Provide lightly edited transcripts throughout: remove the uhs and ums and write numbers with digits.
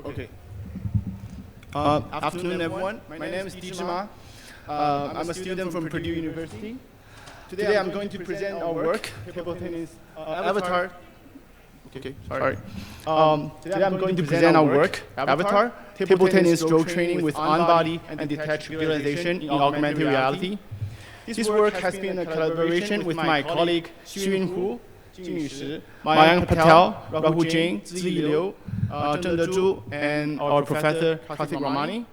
Okay. Afternoon, everyone. My name is Detached. I'm a student from Purdue University. Today, I'm going to present our work, table tennis, avaTTAR. Okay, sorry. Today, I'm going to present our work, avaTTAR, table tennis stroke training with on-body and detached visualization in augmented reality. This work has been a collaboration with my colleague Xuyun Hu, Mayank Patel, Rahul Jain, Ziyi Liu, Zhengde Zhu, and our professor Karthik Ramani.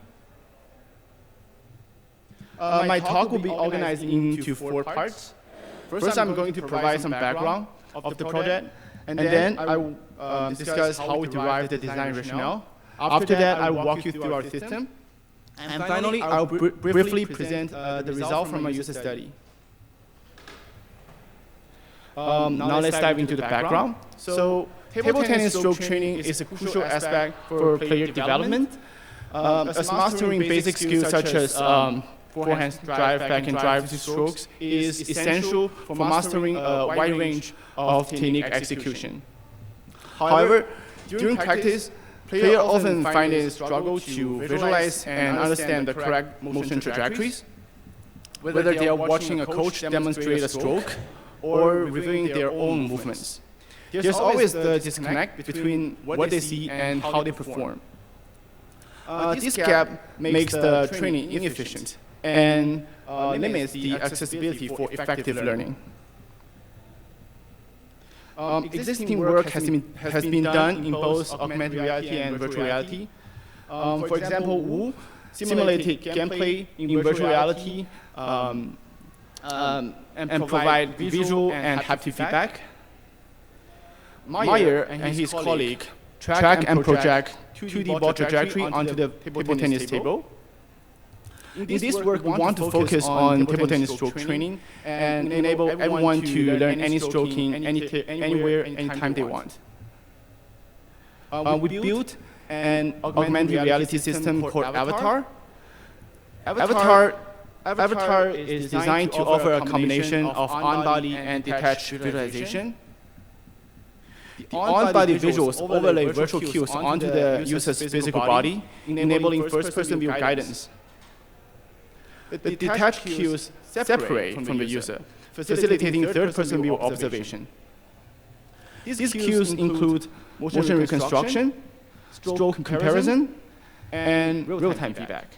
My talk will be organized into 4 parts. First, I'm going to provide some background of the project, and then I will discuss how we derive the design rationale. After that, I will walk you through our system. And finally, I'll briefly present the result from a user study. Now let's dive into the background. So table tennis stroke training is a crucial aspect for player development. As mastering basic skills such as forehand drive, backhand drive strokes is essential for mastering a wide range of technique execution. However, during practice, players often find it a struggle to visualize and understand the correct motion trajectories, whether they are watching a coach demonstrate a stroke or reviewing their own movements. There's always the disconnect between what they see and how they perform. This gap makes the training inefficient and limits the accessibility for effective learning. Existing work has been done in both augmented reality and virtual reality. For example, Wu simulated gameplay in virtual reality and provide visual and haptic feedback. Meyer and his colleague track and project 2D ball trajectory onto the table tennis table. In this work, we want to focus on table tennis stroke training and enable everyone to learn any stroking anywhere, anytime they want. We built an augmented reality system called avaTTAR. avaTTAR is designed to offer a combination of on-body and detached visualization. The on-body visuals overlay virtual cues onto the user's physical body, enabling first-person view guidance. The detached cues separate from the user, facilitating third-person view observation. These cues include motion reconstruction, stroke comparison, and real-time feedback.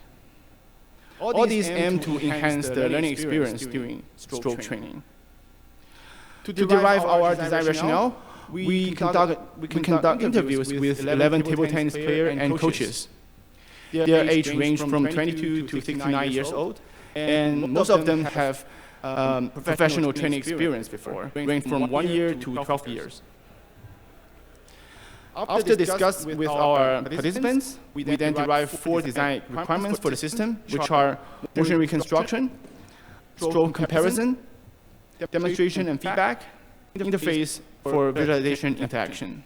All these aim to enhance the learning experience during stroke training. To derive our design rationale, we conduct interviews with 11 table tennis players and coaches. Their age range from 22 to 69 years old, and most of them have professional training experience before, ranging from 1 year to 12 years. After discussing with our participants, we then derive 4 design requirements for the system, which are motion reconstruction, stroke comparison, demonstration and feedback, interface for visualization interaction.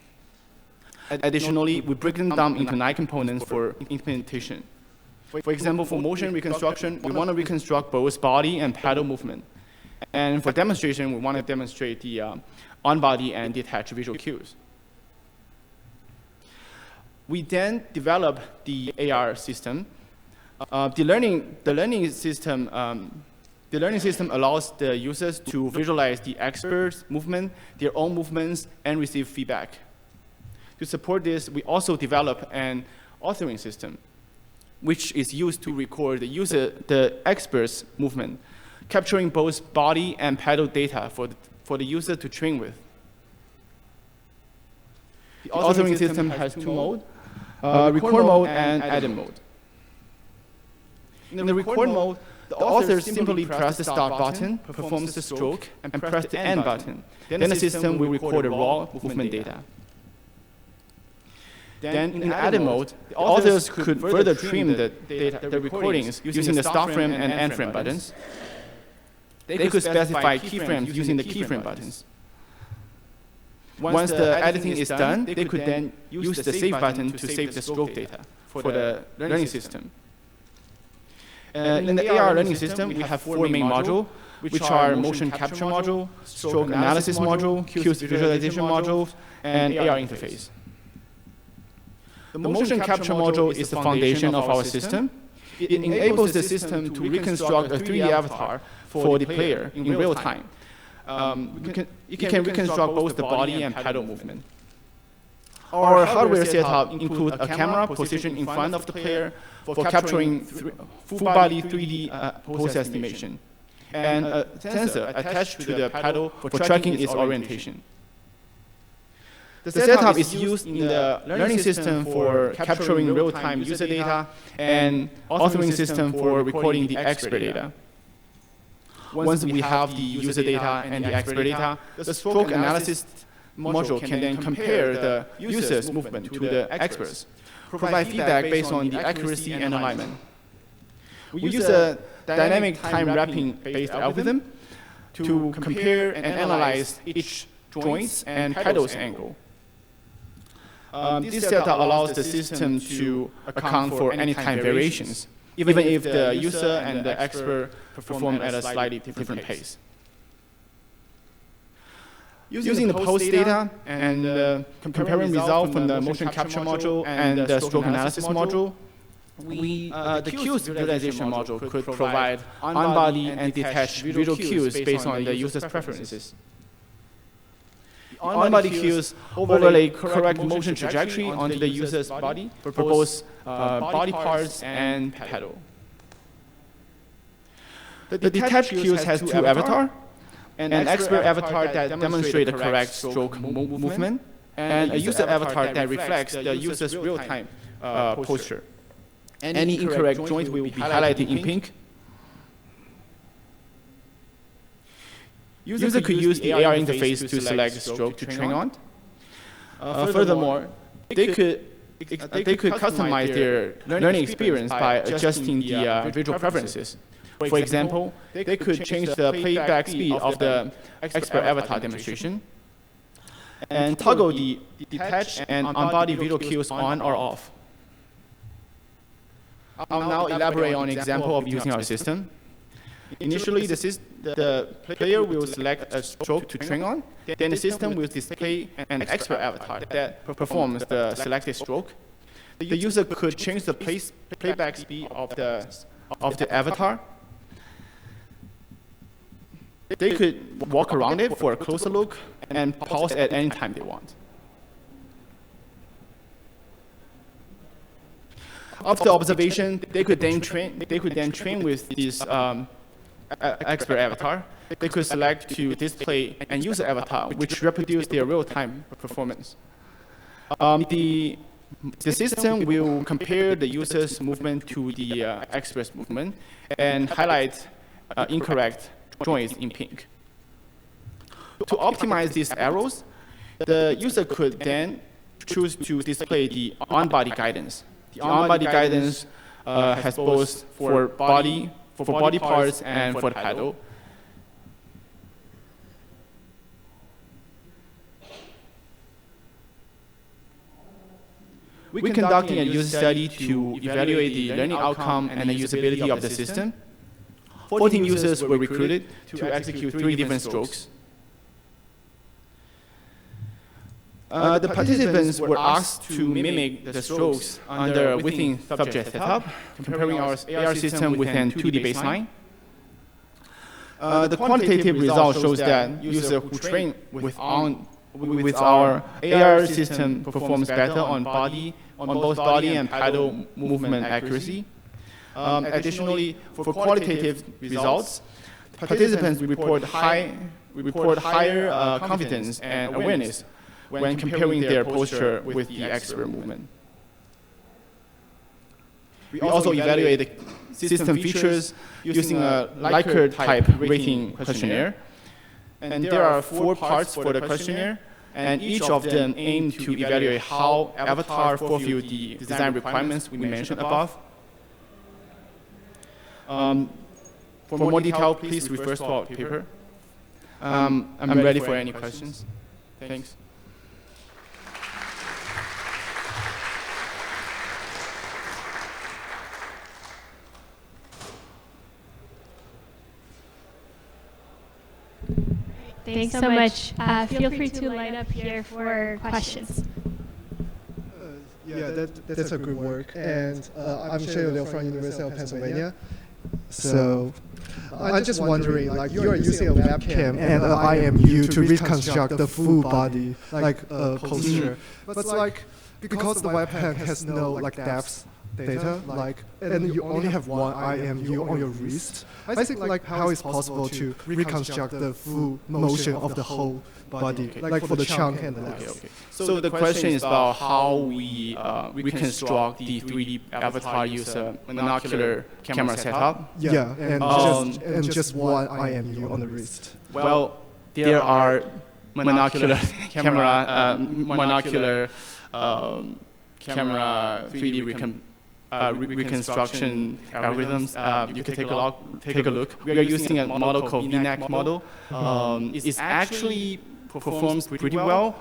Additionally, we break them down into 9 components for implementation. For example, for motion reconstruction, we want to reconstruct both body and paddle movement. And for demonstration, we want to demonstrate the on-body and detached visual cues. We then develop the AR system. The learning system allows the users to visualize the expert's movement, their own movements, and receive feedback. To support this, we also develop an authoring system, which is used to record the expert's movement, capturing both body and paddle data for the user to train with. The authoring system has 2 modes, record mode and edit mode. In the record mode, the author simply presses the start button, performs the stroke, and press the end button. Then the system will record the raw movement data. Then in edit mode, the authors could further trim the recordings using the start frame and end frame buttons. They could specify keyframes using the keyframe buttons. Once the editing is done, they could then use the save button to save the stroke data for the learning system. In the AR learning system, we have 4 main modules, which are motion capture module, stroke analysis module, cues visualization module, and AR interface. The motion capture module is the foundation of our system. It enables the system to reconstruct a 3D avatar for the player in real time. It can reconstruct both the body and pedal movement. Our hardware setup includes a camera positioned in front of the player for capturing full-body 3D pose estimation, and a sensor attached to the pedal for tracking its orientation. The setup is used in the learning system for capturing real-time user data and authoring system for recording the expert data. Once we have the user data and the expert data, the stroke analysis module can then compare the user's movement to the experts, provide feedback based on the accuracy and alignment. We use a dynamic time wrapping-based algorithm to compare and analyze each joint's and pedal's angle. This setup allows the system to account for any time variations, even if the user and the expert perform at a slightly different pace. Using the pose data and comparing results from the motion capture module and the stroke analysis module, the cues visualization module could provide on-body and detached visual cues based on the user's preferences. On-body cues overlay correct motion trajectory onto the user's body for both body parts and pedal. The detached cues has two avatars, an expert avatar that demonstrates the correct stroke movement, and a user avatar that reflects the user's real-time posture. Any incorrect joint will be highlighted in pink. User could use the AR interface to select the stroke to train on. Furthermore, they could customize their learning experience by adjusting the visual preferences. For example, they could change the playback speed of the expert avatar demonstration and toggle the detached and on-body visual cues on or off. I'll now elaborate on an example of using our system. Initially, the player will select a stroke to train on. Then the system will display an expert avatar that performs the selected stroke. The user could change the playback speed of the avatar. They could walk around it for a closer look and pause at any time they want. After observation, they could then train with this expert avatar. They could select to display an user avatar, which reproduce their real-time performance. The system will compare the user's movement to the expert's movement and highlight incorrect joints in pink. To optimize these arrows, the user could then choose to display the on-body guidance. The on-body guidance has both for body parts and for the pedal. We conducted a user study to evaluate the learning outcome and the usability of the system. 14 users were recruited to execute 3 different strokes. The participants were asked to mimic the strokes under a within subject setup, comparing our AR system with an 2D baseline. The quantitative result shows that users who train with our AR system performs better on both body and pedal movement accuracy. Additionally, for qualitative results, participants report higher confidence and awareness when comparing their posture with the expert movement. We also evaluate the system features using a Likert-type rating questionnaire. And there are 4 parts for the questionnaire, and each of them aim to evaluate how avaTTAR fulfill the design requirements we mentioned above. For more detail, please refer to our paper. I'm ready for any questions. Thanks. Thanks so much. Feel free to line up here for questions. Yeah, that's a good work. And I'm Sheo Liu from University of Pennsylvania. So I'm just wondering, like, you are using a webcam and an IMU to reconstruct the full body, like a posture. But like, because the webcam has no like depth data, like, and you only have one IMU on your wrist, I think like how is possible to reconstruct the full motion of the whole body, like for the chunk and the legs. Okay. So the question is about how we reconstruct the 3D avatar use a monocular camera setup. Yeah, and just one IMU on the wrist. Well, there are monocular camera 3D reconstruction algorithms. You can take a look. We are using a model called VNAC model. It actually performs pretty well.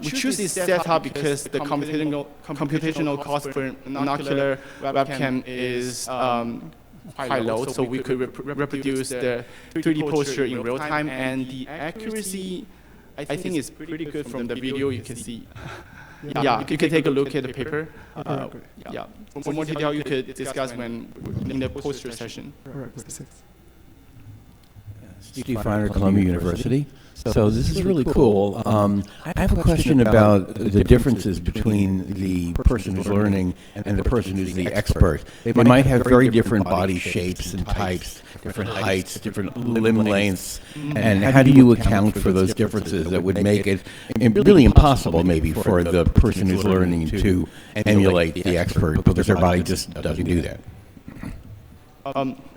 We choose this setup because the computational cost for monocular webcam is quite low, so we could reproduce the 3D posture in real time, and the accuracy, I think, is pretty good from the video you can see. Yeah, you can take a look at the paper. Yeah, for more detail, you could discuss when in the poster session. Steve Feiner, Columbia University. So this is really cool. I have a question about the differences between the person who's learning and the person who's the expert. They might have very different body shapes and types, different heights, different limb lengths. And how do you account for those differences that would make it really impossible maybe for the person who's learning to emulate the expert because their body just doesn't do that?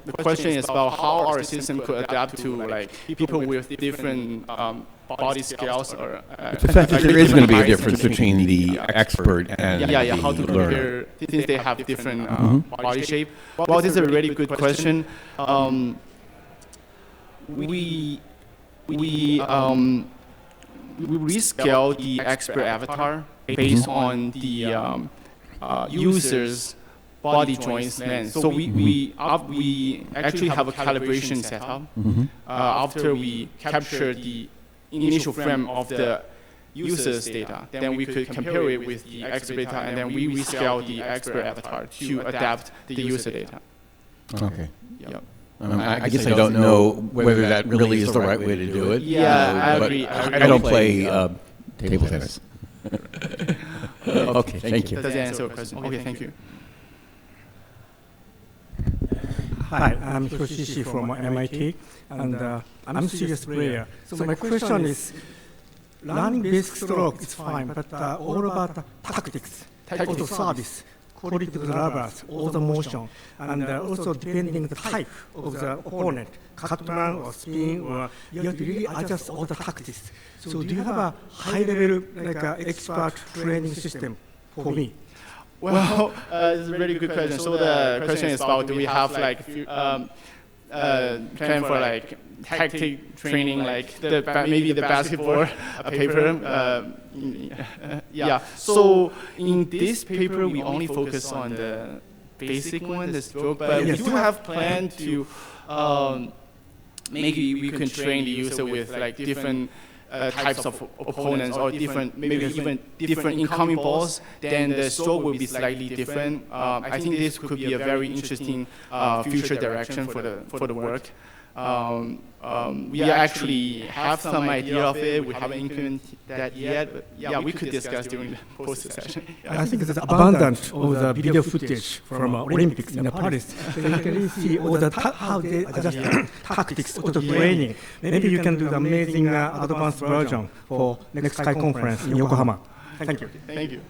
The question is about how our system could adapt to like people with different body scales, or the fact that there is going to be a difference between the expert and the how to learner. compare since they have different body shape. Well, this is a really good question. We rescale the expert avatar based on the user's body joints length. So we actually have a calibration setup. After we capture the initial frame of the user's data, then we could compare it with the expert data, and then we rescale the expert avatar to adapt the user data. Okay. Yeah. I guess I don't know whether that really is the right way to do it. Yeah, I but agree. I don't play table tennis. Okay, thank you. Does that answer your question? Okay, thank you. Hi, I'm Hoshishi from MIT, and I'm a serious player. So my question is, learning basic stroke is fine, but all about the tactics, also service, quality of the levers, all the motion, and also depending the type of the opponent, cutman or spin, or you have to really adjust all the tactics. So do you have a high-level, like expert training system for me? Well, it's a really good question. So the question is about, do we have like plan for like tactic training, like maybe the basketball paper? Yeah. So in this paper, we only focus on the basic one, the stroke, but we do have plan to maybe we can train the user with like different types of opponents, or maybe even different incoming balls, then the stroke will be slightly different. I think this could be a very interesting future direction for the work. We actually have some idea of it. We haven't implemented that yet, but yeah, we could discuss during the poster session. Yeah. I think there's abundance of the video footage from Olympics in Paris. So you can really see all the how they adjust tactics or the training. Maybe you can do the amazing advanced version for next Sky conference in Yokohama. Thank you. Thank you.